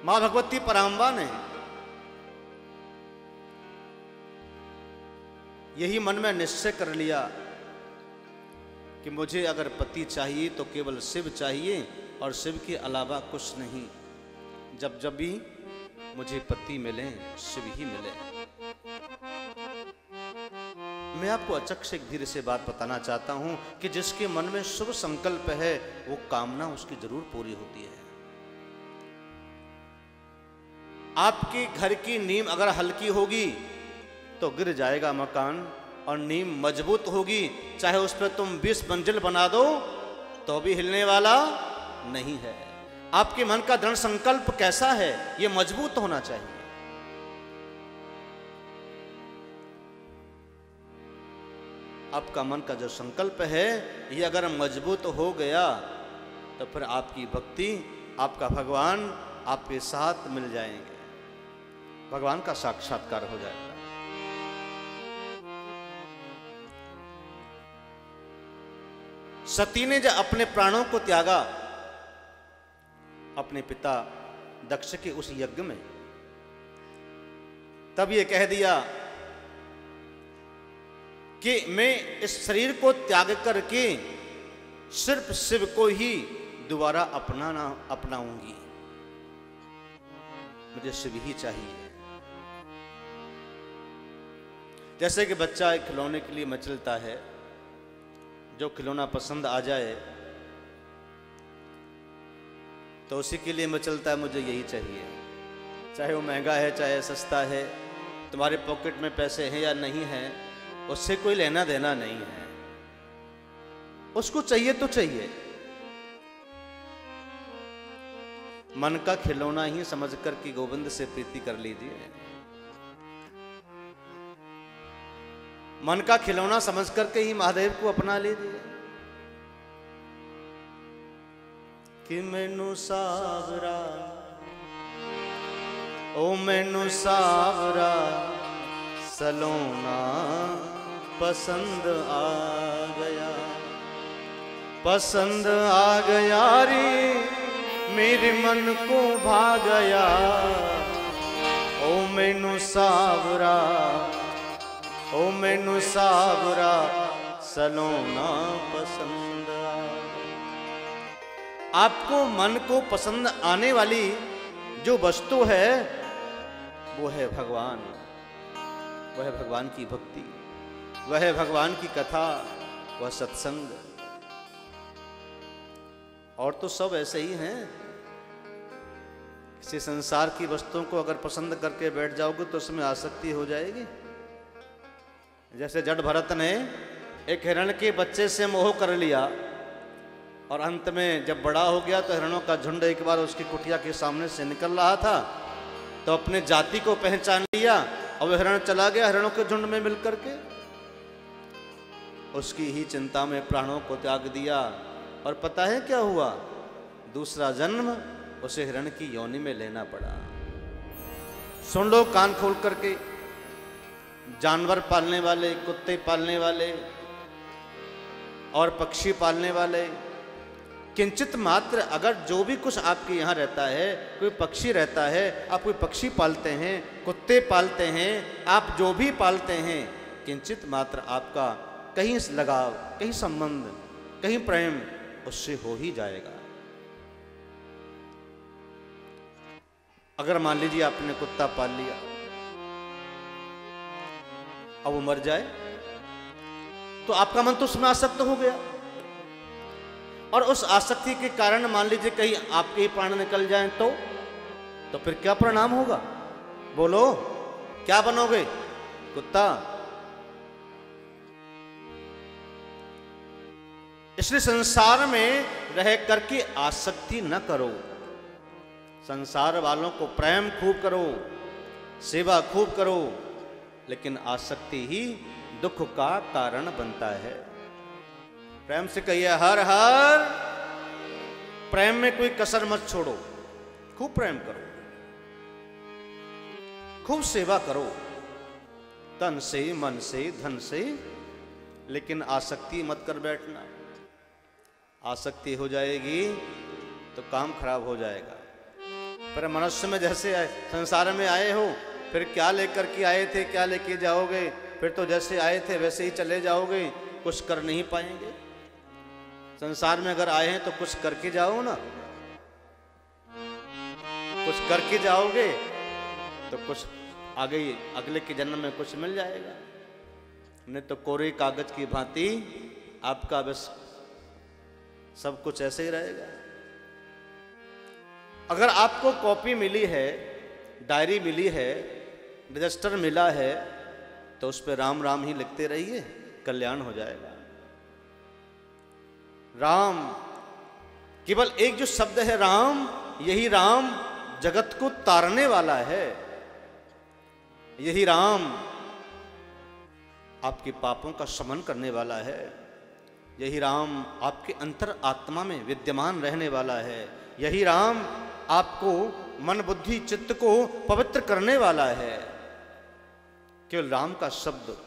मां भगवती पराम्बा ने यही मन में निश्चय कर लिया कि मुझे अगर पति चाहिए तो केवल शिव चाहिए और शिव के अलावा कुछ नहीं। जब जब भी मुझे पति मिले शिव ही मिले। मैं आपको अचक से एक धीरे से बात बताना चाहता हूं कि जिसके मन में शुभ संकल्प है वो कामना उसकी जरूर पूरी होती है। आपके घर की नींव अगर हल्की होगी तो गिर जाएगा मकान, और नींव मजबूत होगी चाहे उस पर तुम 20 मंजिल बना दो तो भी हिलने वाला नहीं है। आपके मन का दृढ़ संकल्प कैसा है, ये मजबूत होना चाहिए। आपका मन का जो संकल्प है ये अगर मजबूत हो गया तो फिर आपकी भक्ति, आपका भगवान आपके साथ मिल जाएंगे, भगवान का साक्षात्कार हो जाएगा। सती ने जब अपने प्राणों को त्यागा अपने पिता दक्ष के उस यज्ञ में, तब ये कह दिया कि मैं इस शरीर को त्याग करके सिर्फ शिव को ही दोबारा अपनाऊंगी, मुझे शिव ही चाहिए। जैसे कि बच्चा एक खिलौने के लिए मचलता है, जो खिलौना पसंद आ जाए तो उसी के लिए मचलता है, मुझे यही चाहिए, चाहे वो महंगा है चाहे सस्ता है, तुम्हारे पॉकेट में पैसे हैं या नहीं है उससे कोई लेना देना नहीं है, उसको चाहिए तो चाहिए। मन का खिलौना ही समझ कर कि गोविंद से प्रीति कर लीजिए, मन का खिलौना समझ करके ही महादेव को अपना लीजिए। कि मैनू सावरा ओ मैनू सावरा सलोना पसंद आ गया, पसंद आ गया रे मेरे मन को भा गया। ओ मैनू सावरा ओ मैनू सावरा सलोना पसंद आ। आपको मन को पसंद आने वाली जो वस्तु है वो है भगवान, वह है भगवान की भक्ति, वह है भगवान की कथा, वह सत्संग। और तो सब ऐसे ही हैं। किसी संसार की वस्तुओं को अगर पसंद करके बैठ जाओगे तो उसमें आसक्ति हो जाएगी। जैसे जड़ भरत ने एक हिरण के बच्चे से मोह कर लिया और अंत में जब बड़ा हो गया तो हिरणों का झुंड एक बार उसकी कुटिया के सामने से निकल रहा था तो अपने जाति को पहचान लिया और वह हिरण चला गया हिरणों के झुंड में मिलकर के। उसकी ही चिंता में प्राणों को त्याग दिया और पता है क्या हुआ, दूसरा जन्म उसे हिरण की योनि में लेना पड़ा। सुन लो कान खोल करके, जानवर पालने वाले, कुत्ते पालने वाले और पक्षी पालने वाले, किंचित मात्र अगर जो भी कुछ आपके यहाँ रहता है, कोई पक्षी रहता है, आप कोई पक्षी पालते हैं, कुत्ते पालते हैं, आप जो भी पालते हैं, किंचित मात्र आपका कहीं लगाव, कहीं संबंध, कहीं प्रेम उससे हो ही जाएगा। अगर मान लीजिए आपने कुत्ता पाल लिया, अब वो मर जाए तो आपका मन तो उसमें आसक्त हो गया और उस आसक्ति के कारण मान लीजिए कहीं आपके ही प्राण निकल जाएं तो फिर क्या परिणाम होगा? बोलो, क्या बनोगे? कुत्ता। इसलिए संसार में रह करके आसक्ति न करो। संसार वालों को प्रेम खूब करो, सेवा खूब करो, लेकिन आसक्ति ही दुख का कारण बनता है। प्रेम से कहिए हर हर। प्रेम में कोई कसर मत छोड़ो, खूब प्रेम करो, खूब सेवा करो, तन से, मन से, धन से, लेकिन आसक्ति मत कर बैठना। आसक्ति हो जाएगी तो काम खराब हो जाएगा। पर मनुष्य में जैसे संसार में आए हो, फिर क्या लेकर के आए थे, क्या लेके जाओगे? फिर तो जैसे आए थे वैसे ही चले जाओगे, कुछ कर नहीं पाएंगे। संसार में अगर आए हैं तो कुछ करके जाओ ना, कुछ करके जाओगे तो कुछ आगे अगले के जन्म में कुछ मिल जाएगा। नहीं तो कोरे कागज की भांति आपका बस सब कुछ ऐसे ही रहेगा। अगर आपको कॉपी मिली है, डायरी मिली है, रजिस्टर मिला है, तो उस पर राम राम ही लिखते रहिए, कल्याण हो जाएगा। राम, केवल एक जो शब्द है राम, यही राम जगत को तारने वाला है। यही राम आपके पापों का शमन करने वाला है। यही राम आपके अंतर आत्मा में विद्यमान रहने वाला है। यही राम आपको मन बुद्धि चित्त को पवित्र करने वाला है। केवल राम का शब्द,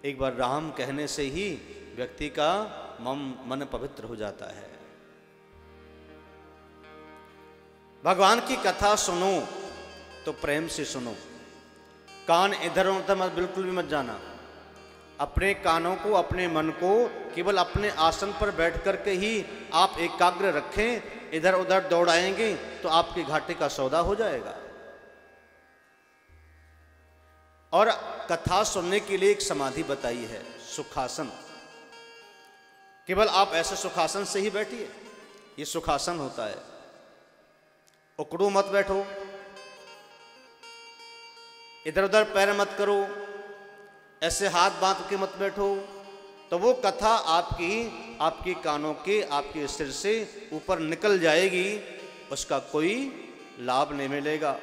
एक बार राम कहने से ही व्यक्ति का मन पवित्र हो जाता है। भगवान की कथा सुनो तो प्रेम से सुनो, कान इधर उधर मत, बिल्कुल भी मत जाना। अपने कानों को, अपने मन को केवल अपने आसन पर बैठ करके ही आप एकाग्र रखें। इधर उधर दौड़ाएंगे तो आपके घाटे का सौदा हो जाएगा। और कथा सुनने के लिए एक समाधि बताई है, सुखासन। केवल आप ऐसे सुखासन से ही बैठिए, ये सुखासन होता है। उकड़ू मत बैठो, इधर उधर पैर मत करो, ऐसे हाथ बांध के मत बैठो, तो वो कथा आपके कानों के, आपके सिर से ऊपर निकल जाएगी, उसका कोई लाभ नहीं मिलेगा।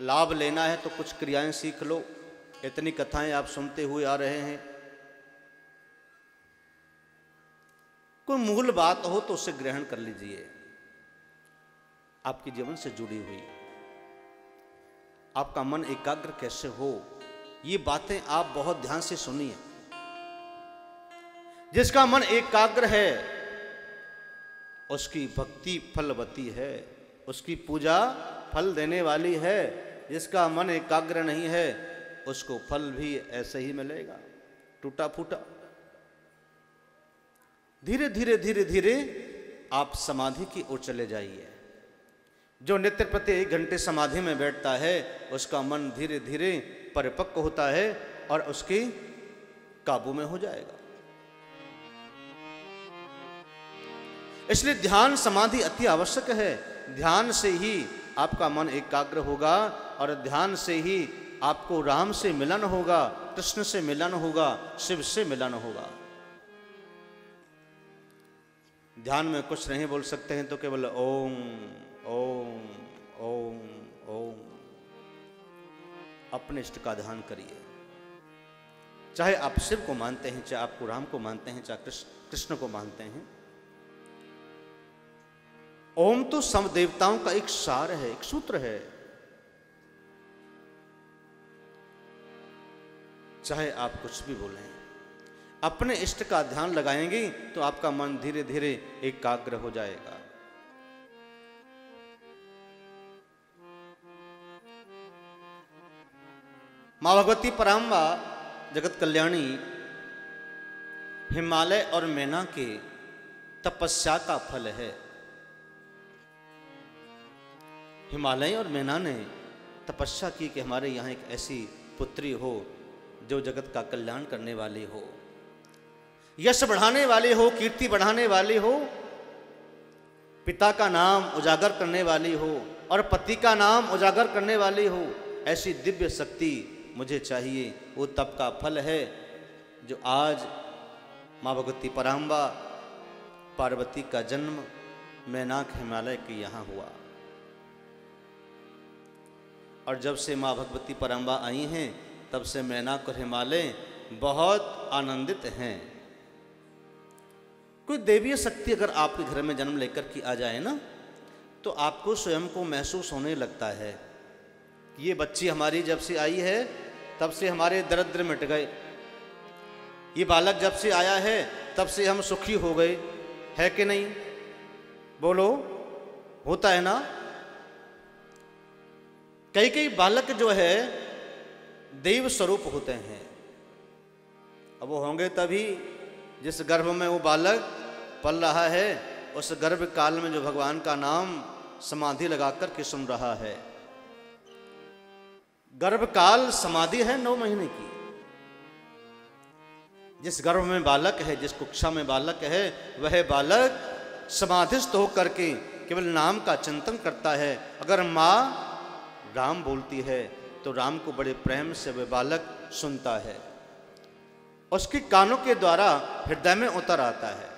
लाभ लेना है तो कुछ क्रियाएं सीख लो। इतनी कथाएं आप सुनते हुए आ रहे हैं, कोई मूल बात हो तो उसे ग्रहण कर लीजिए, आपके जीवन से जुड़ी हुई। आपका मन एकाग्र कैसे हो, ये बातें आप बहुत ध्यान से सुनिए। जिसका मन एकाग्र है उसकी भक्ति फलवती है, उसकी पूजा फल देने वाली है। जिसका मन एकाग्र नहीं है उसको फल भी ऐसे ही मिलेगा, टूटा फूटा। धीरे धीरे धीरे धीरे आप समाधि की ओर चले जाइए। जो नित्य प्रति 1 घंटे समाधि में बैठता है उसका मन धीरे धीरे परिपक्व होता है और उसके काबू में हो जाएगा। इसलिए ध्यान समाधि अति आवश्यक है। ध्यान से ही आपका मन एकाग्र होगा और ध्यान से ही आपको राम से मिलन होगा, कृष्ण से मिलन होगा, शिव से मिलन होगा। ध्यान में कुछ नहीं बोल सकते हैं तो केवल ओम ओम ओम ओम अपने इष्ट का ध्यान करिए। चाहे आप शिव को मानते हैं, चाहे आपको राम को मानते हैं, चाहे कृष्ण को मानते हैं। ओम तो सब देवताओं का एक सार है, एक सूत्र है। चाहे आप कुछ भी बोलें, अपने इष्ट का ध्यान लगाएंगे तो आपका मन धीरे धीरे एकाग्र हो जाएगा। मां भगवती पराम्बा जगत कल्याणी हिमालय और मैना के तपस्या का फल है। हिमालय और मैना ने तपस्या की कि हमारे यहाँ एक ऐसी पुत्री हो जो जगत का कल्याण करने वाली हो, यश बढ़ाने वाली हो, कीर्ति बढ़ाने वाली हो, पिता का नाम उजागर करने वाली हो और पति का नाम उजागर करने वाली हो। ऐसी दिव्य शक्ति मुझे चाहिए। वो तप का फल है जो आज माँ भगवती पराम्बा पार्वती का जन्म मैनाक हिमालय के यहाँ हुआ। और जब से माँ भगवती पराम्बा आई हैं तब से मैनाक और हिमालय बहुत आनंदित हैं। कोई देवीय शक्ति अगर आपके घर में जन्म लेकर के आ जाए ना तो आपको स्वयं को महसूस होने लगता है कि ये बच्ची हमारी जब से आई है तब से हमारे दरिद्र मिट गए, ये बालक जब से आया है तब से हम सुखी हो गए, है कि नहीं? बोलो, होता है ना? कई कई बालक जो है देव स्वरूप होते हैं। अब वो होंगे तभी जिस गर्भ में वो बालक पल रहा है, उस गर्भ काल में जो भगवान का नाम समाधि लगाकर के सुन रहा है। गर्भ काल समाधि है 9 महीने की। जिस गर्भ में बालक है, जिस कुक्षा में बालक है, वह बालक समाधिस्थ होकर के केवल नाम का चिंतन करता है। अगर माँ राम बोलती है तो राम को बड़े प्रेम से वह बालक सुनता है, उसके कानों के द्वारा हृदय में उतर आता है।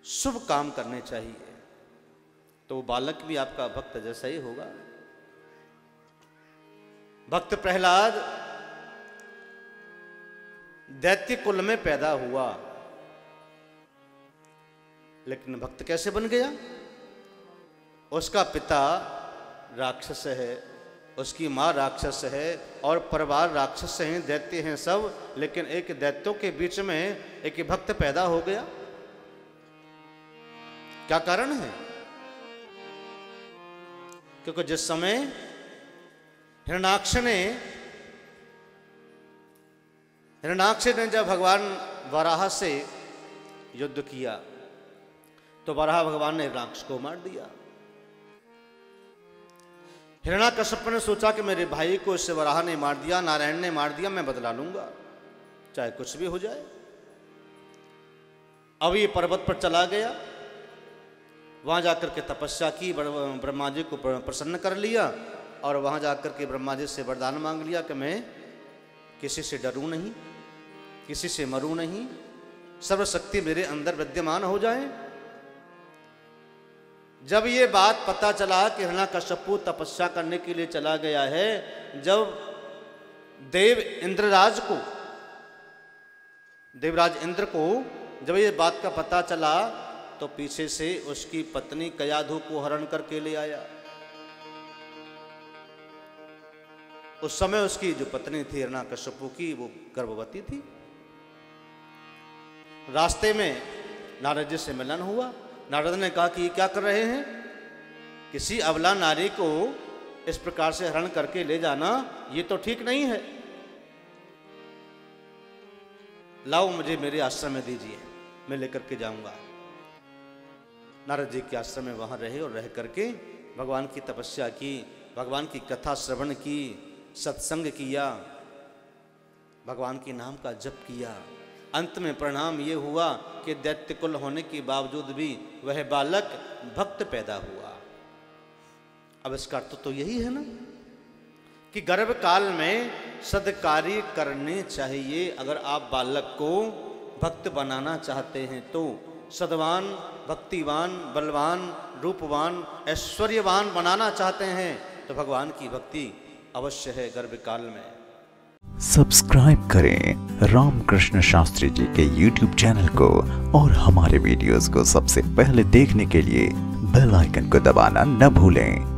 शुभ काम करने चाहिए तो वो बालक भी आपका भक्त जैसा ही होगा। भक्त प्रहलाद दैत्य कुल में पैदा हुआ, लेकिन भक्त कैसे बन गया? उसका पिता राक्षस है, उसकी माँ राक्षस है और परिवार राक्षस हैं, दैत्य हैं सब, लेकिन एक दैत्यों के बीच में एक भक्त पैदा हो गया। क्या कारण है? क्योंकि जिस समय हिरण्याक्ष ने जब भगवान वराह से युद्ध किया तो वराह भगवान ने हिरण्याक्ष को मार दिया। हिरण्याकश्यप ने सोचा कि मेरे भाई को इससे वराह ने मार दिया, नारायण ने मार दिया, मैं बदला लूंगा, चाहे कुछ भी हो जाए। अब ये पर्वत पर चला गया, वहां जाकर के तपस्या की, ब्रह्मा जी को प्रसन्न कर लिया और वहां जाकर के ब्रह्मा जी से वरदान मांग लिया कि मैं किसी से डरूं नहीं, किसी से मरूं नहीं, सर्वशक्ति मेरे अंदर विद्यमान हो जाए। जब ये बात पता चला कि हिरण्याकश्यप तपस्या करने के लिए चला गया है, जब देवराज इंद्र को जब ये बात का पता चला तो पीछे से उसकी पत्नी कयाधु को हरण करके ले आया। उस समय उसकी जो पत्नी थी हिरण्याकश्यप की, वो गर्भवती थी। रास्ते में नारद जी से मिलन हुआ। नारद ने कहा कि ये क्या कर रहे हैं? किसी अबला नारी को इस प्रकार से हरण करके ले जाना ये तो ठीक नहीं है, लाओ मुझे मेरे आश्रम में दीजिए, मैं लेकर के जाऊंगा। नारद जी के आश्रम में वहां रहे और रह करके भगवान की तपस्या की, भगवान की कथा श्रवण की, सत्संग किया, भगवान के नाम का जप किया। अंत में परिणाम ये हुआ कि दैत्य कुल होने के बावजूद भी वह बालक भक्त पैदा हुआ। अब इसका अर्थ तो यही है ना कि गर्भ काल में सद्कार्य करने चाहिए। अगर आप बालक को भक्त बनाना चाहते हैं तो सद्वान, भक्तिवान, बलवान, रूपवान, ऐश्वर्यवान बनाना चाहते हैं तो भगवान की भक्ति अवश्य है गर्भ काल में। सब्सक्राइब करें रामकृष्ण शास्त्री जी के YouTube चैनल को और हमारे वीडियोस को सबसे पहले देखने के लिए बेल आइकन को दबाना न भूलें।